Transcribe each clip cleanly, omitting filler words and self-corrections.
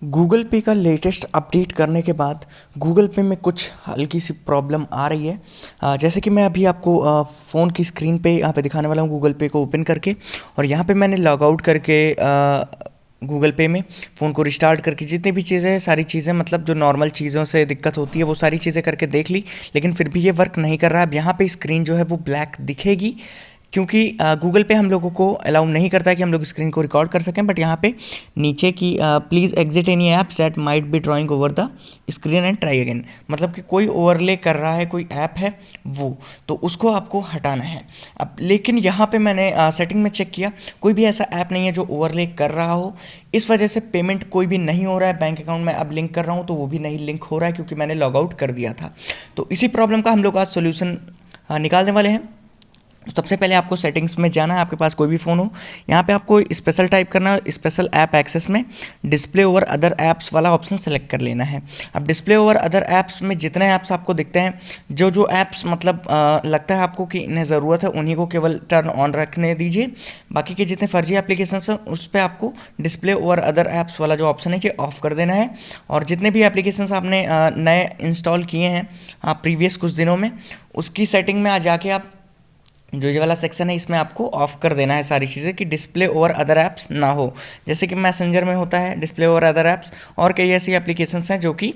Google पे का latest update करने के बाद गूगल पे में कुछ हल्की सी प्रॉब्लम आ रही है। जैसे कि मैं अभी आपको फ़ोन की स्क्रीन पे यहाँ पे दिखाने वाला हूँ गूगल पे को ओपन करके। और यहाँ पे मैंने लॉग आउट करके गूगल पे में फ़ोन को रिस्टार्ट करके जितनी भी चीज़ें हैं सारी चीज़ें मतलब जो नॉर्मल चीज़ों से दिक्कत होती है वो सारी चीज़ें करके देख ली, लेकिन फिर भी ये वर्क नहीं कर रहा है। अब यहाँ पे स्क्रीन जो है वो ब्लैक दिखेगी क्योंकि गूगल पे हम लोगों को अलाउ नहीं करता है कि हम लोग स्क्रीन को रिकॉर्ड कर सकें। बट यहाँ पे नीचे की please exit any apps that might be drawing over the screen and try again, मतलब कि कोई ओवरले कर रहा है, कोई ऐप है वो, तो उसको आपको हटाना है। अब लेकिन यहाँ पे मैंने सेटिंग में चेक किया, कोई भी ऐसा ऐप नहीं है जो ओवरले कर रहा हो। इस वजह से पेमेंट कोई भी नहीं हो रहा है। बैंक अकाउंट में अब लिंक कर रहा हूँ तो वो भी नहीं लिंक हो रहा है क्योंकि मैंने लॉग आउट कर दिया था। तो इसी प्रॉब्लम का हम लोग आज सोल्यूशन निकालने वाले हैं। सबसे पहले आपको सेटिंग्स में जाना है, आपके पास कोई भी फ़ोन हो, यहाँ पे आपको स्पेशल टाइप करना है, स्पेशल ऐप एक्सेस में डिस्प्ले ओवर अदर ऐप्स वाला ऑप्शन सेलेक्ट कर लेना है। अब डिस्प्ले ओवर अदर ऐप्स में जितने ऐप्स आपको दिखते हैं, जो जो ऐप्स मतलब लगता है आपको कि इन्हें ज़रूरत है उन्हीं को केवल टर्न ऑन रखने दीजिए। बाकी के जितने फर्जी एप्लीकेशन हैं उस पर आपको डिस्प्ले ओवर अदर ऐप्स वाला जो ऑप्शन है ये ऑफ कर देना है। और जितने भी एप्लीकेशंस आपने नए इंस्टॉल किए हैं प्रीवियस कुछ दिनों में, उसकी सेटिंग में आ जाके आप जो ये वाला सेक्शन है इसमें आपको ऑफ कर देना है सारी चीज़ें कि डिस्प्ले ओवर अदर ऐप्स ना हो। जैसे कि मैसेंजर में होता है डिस्प्ले ओवर अदर ऐप्स, और कई ऐसी एप्लीकेशंस हैं जो कि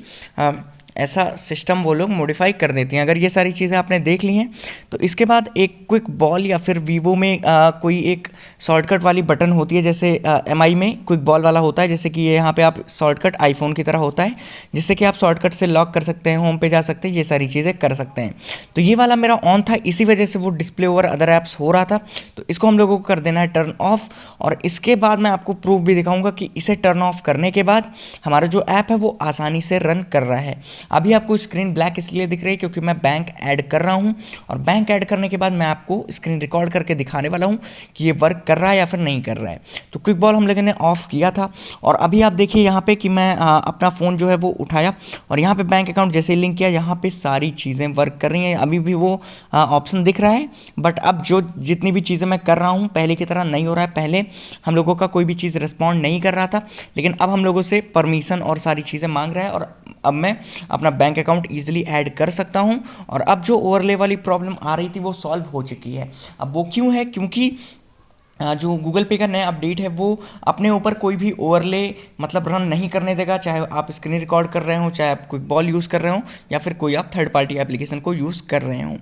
ऐसा सिस्टम वो लोग मॉडिफाई कर देती हैं। अगर ये सारी चीज़ें आपने देख ली हैं तो इसके बाद एक क्विक बॉल या फिर वीवो में कोई एक शॉर्टकट वाली बटन होती है, जैसे एमआई में क्विक बॉल वाला होता है, जैसे कि ये यहाँ पे आप शॉर्टकट आईफोन की तरह होता है जिससे कि आप शॉर्टकट से लॉक कर सकते हैं, होम पे जा सकते हैं, ये सारी चीज़ें कर सकते हैं। तो ये वाला मेरा ऑन था, इसी वजह से वो डिस्प्ले ओवर अदर ऐप्स हो रहा था। तो इसको हम लोगों को कर देना है टर्न ऑफ। और इसके बाद मैं आपको प्रूफ भी दिखाऊंगा कि इसे टर्न ऑफ करने के बाद हमारा जो ऐप है वो आसानी से रन कर रहा है। अभी आपको स्क्रीन ब्लैक इसलिए दिख रही है क्योंकि मैं बैंक ऐड कर रहा हूं, और बैंक ऐड करने के बाद मैं आपको स्क्रीन रिकॉर्ड करके दिखाने वाला हूं कि ये वर्क कर रहा है या फिर नहीं कर रहा है। तो क्विक बॉल हम लोगों ने ऑफ किया था, और अभी आप देखिए यहाँ पे कि मैं अपना फ़ोन जो है वो उठाया और यहाँ पे बैंक अकाउंट जैसे ही लिंक किया यहाँ पे सारी चीज़ें वर्क कर रही हैं। अभी भी वो ऑप्शन दिख रहा है, बट अब जो जितनी भी चीज़ें मैं कर रहा हूँ पहले की तरह नहीं हो रहा है। पहले हम लोगों का कोई भी चीज़ रिस्पॉन्ड नहीं कर रहा था, लेकिन अब हम लोगों से परमिशन और सारी चीज़ें मांग रहा है, और अब मैं अपना बैंक अकाउंट ईजिली ऐड कर सकता हूं। और अब जो ओवरले वाली प्रॉब्लम आ रही थी वो सॉल्व हो चुकी है। अब वो क्यों है? क्योंकि जो गूगल पे का नया अपडेट है वो अपने ऊपर कोई भी ओवरले मतलब रन नहीं करने देगा, चाहे आप स्क्रीन रिकॉर्ड कर रहे हो, चाहे आप क्विक बॉल यूज़ कर रहे हो, या फिर कोई आप थर्ड पार्टी एप्लीकेशन को यूज़ कर रहे हो।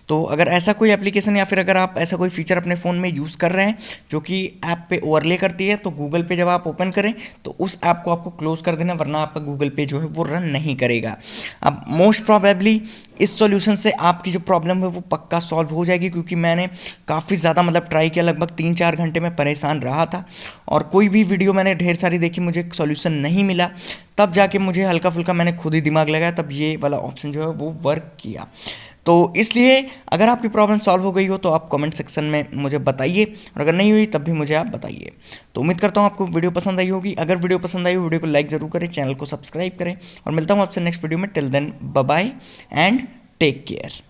तो अगर ऐसा कोई एप्लीकेशन या फिर अगर आप ऐसा कोई फीचर अपने फ़ोन में यूज़ कर रहे हैं जो कि ऐप पे ओवरले करती है, तो गूगल पे जब आप ओपन करें तो उस ऐप को आपको क्लोज कर देना, वरना आपका गूगल पे जो है वो रन नहीं करेगा। अब मोस्ट प्रॉबेबली इस सॉल्यूशन से आपकी जो प्रॉब्लम है वो पक्का सॉल्व हो जाएगी, क्योंकि मैंने काफ़ी ज़्यादा मतलब ट्राई किया, लगभग 3-4 घंटे में परेशान रहा था, और कोई भी वीडियो मैंने ढेर सारी देखी, मुझे सॉल्यूशन नहीं मिला। तब जाके मुझे हल्का फुल्का मैंने खुद ही दिमाग लगाया, तब ये वाला ऑप्शन जो है वो वर्क किया। तो इसलिए अगर आपकी प्रॉब्लम सॉल्व हो गई हो तो आप कमेंट सेक्शन में मुझे बताइए, और अगर नहीं हुई तब भी मुझे आप बताइए। तो उम्मीद करता हूँ आपको वीडियो पसंद आई होगी। अगर वीडियो पसंद आई हो वीडियो को लाइक ज़रूर करें, चैनल को सब्सक्राइब करें, और मिलता हूँ आपसे नेक्स्ट वीडियो में। Till then bye bye and take care.